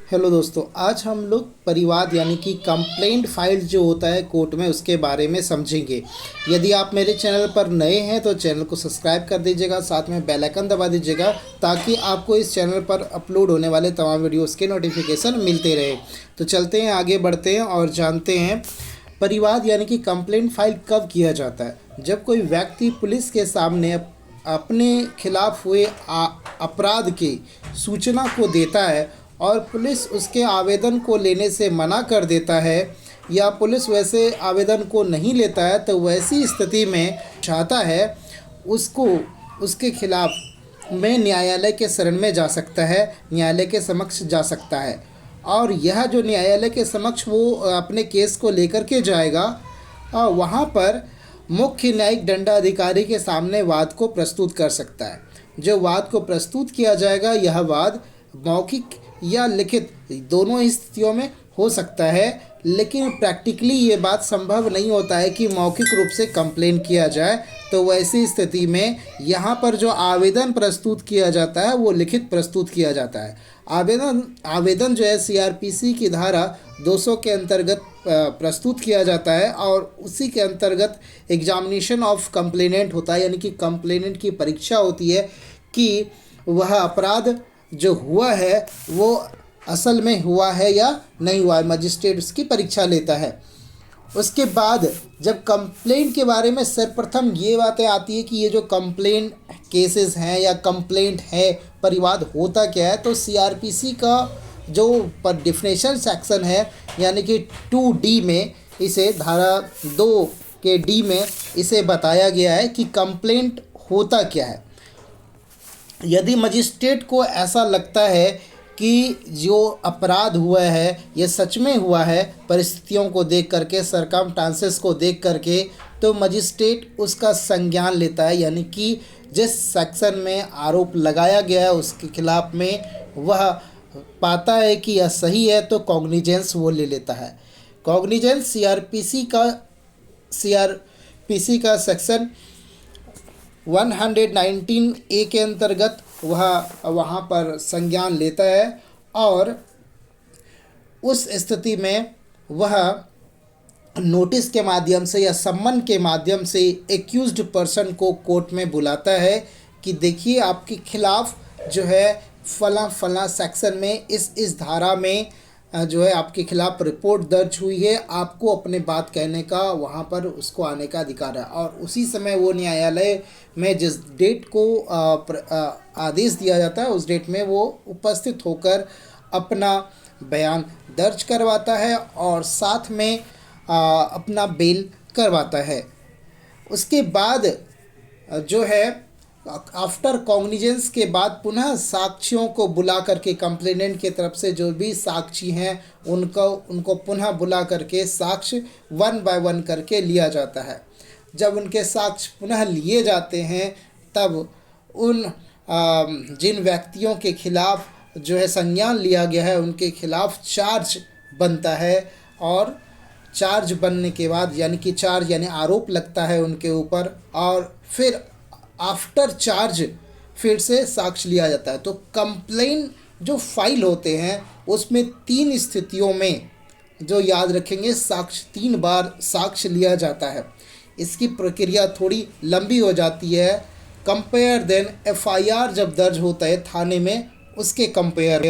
Hello दोस्तों, आज हम लोग परिवाद यानी कि कंप्लेंट फाइल जो होता है कोर्ट में उसके बारे में समझेंगे। यदि आप मेरे चैनल पर नए हैं तो चैनल को सब्सक्राइब कर दीजिएगा, साथ में बेल आइकन दबा दीजिएगा ताकि आपको इस चैनल पर अपलोड होने वाले तमाम वीडियोस के नोटिफिकेशन मिलते रहे। तो चलते हैं, आगे बढ़ते हैं और जानते हैं परिवाद यानी कि कंप्लेंट फाइल कब किया जाता है। जब कोई व्यक्ति पुलिस के सामने अपने खिलाफ हुए अपराध की सूचना को देता है और पुलिस उसके आवेदन को लेने से मना कर देता है या पुलिस वैसे आवेदन को नहीं लेता है, तो वैसी स्थिति में चाहता है उसको उसके खिलाफ में न्यायालय के शरण में जा सकता है, न्यायालय के समक्ष जा सकता है। और यह जो न्यायालय के समक्ष वो अपने केस को लेकर के जाएगा, वहाँ पर मुख्य न्यायिक दंडाधिकारी के सामने वाद को प्रस्तुत कर सकता है। जो वाद को प्रस्तुत किया जाएगा, यह वाद मौखिक या लिखित दोनों ही स्थितियों में हो सकता है, लेकिन प्रैक्टिकली ये बात संभव नहीं होता है कि मौखिक रूप से कंप्लेन किया जाए। तो वैसी स्थिति में यहाँ पर जो आवेदन प्रस्तुत किया जाता है वो लिखित प्रस्तुत किया जाता है। आवेदन जो है सीआरपीसी की धारा 200 के अंतर्गत प्रस्तुत किया जाता है और उसी के अंतर्गत एग्जामिनेशन ऑफ कंप्लेनेंट होता है, यानी कि कंप्लेनेंट की परीक्षा होती है कि वह अपराध जो हुआ है वो असल में हुआ है या नहीं हुआ है। मजिस्ट्रेट उसकी परीक्षा लेता है। उसके बाद जब कंप्लेंट के बारे में सर्वप्रथम ये बातें आती है कि ये जो कंप्लेंट केसेस हैं या कंप्लेंट है, परिवाद होता क्या है, तो सीआरपीसी का जो पर डिफिनेशन सेक्शन है यानी कि 2D में इसे धारा 2 के D में इसे बताया गया है कि कंप्लेंट होता क्या है। यदि मजिस्ट्रेट को ऐसा लगता है कि जो अपराध हुआ है ये सच में हुआ है, परिस्थितियों को देख करके, सरकमस्टांसेस को देख करके, तो मजिस्ट्रेट उसका संज्ञान लेता है, यानी कि जिस सेक्शन में आरोप लगाया गया है उसके खिलाफ में वह पाता है कि यह सही है तो कॉग्निजेंस वो ले लेता है। कॉग्निजेंस सीआरपीसी का सेक्शन 119A के अंतर्गत वह वहाँ पर संज्ञान लेता है और उस स्थिति में वह नोटिस के माध्यम से या सम्मन के माध्यम से एक्यूज्ड पर्सन को कोर्ट में बुलाता है कि देखिए आपके खिलाफ जो है फला फला सेक्शन में इस धारा में जो है आपके खिलाफ रिपोर्ट दर्ज हुई है, आपको अपने बात कहने का वहाँ पर उसको आने का अधिकार है। और उसी समय वो न्यायालय में जिस डेट को आदेश दिया जाता है उस डेट में वो उपस्थित होकर अपना बयान दर्ज करवाता है और साथ में अपना बेल करवाता है। उसके बाद जो है आफ्टर कॉग्निजेंस के बाद पुनः साक्षियों को बुला करके, कंप्लेनेंट के तरफ से जो भी साक्षी हैं उनको पुनः बुला करके साक्ष्य 1 by 1 करके लिया जाता है। जब उनके साक्ष्य पुनः लिए जाते हैं तब उन जिन व्यक्तियों के खिलाफ जो है संज्ञान लिया गया है उनके खिलाफ चार्ज बनता है और चार्ज बनने के बाद यानी कि चार्ज यानी आरोप लगता है उनके ऊपर और फिर आफ्टर चार्ज फिर से साक्ष्य लिया जाता है। तो कंप्लेन जो फाइल होते हैं उसमें 3 स्थितियों में जो याद रखेंगे, साक्ष्य 3 बार साक्ष्य लिया जाता है। इसकी प्रक्रिया थोड़ी लंबी हो जाती है कंपेयर देन एफआईआर जब दर्ज होता है थाने में उसके कंपेयर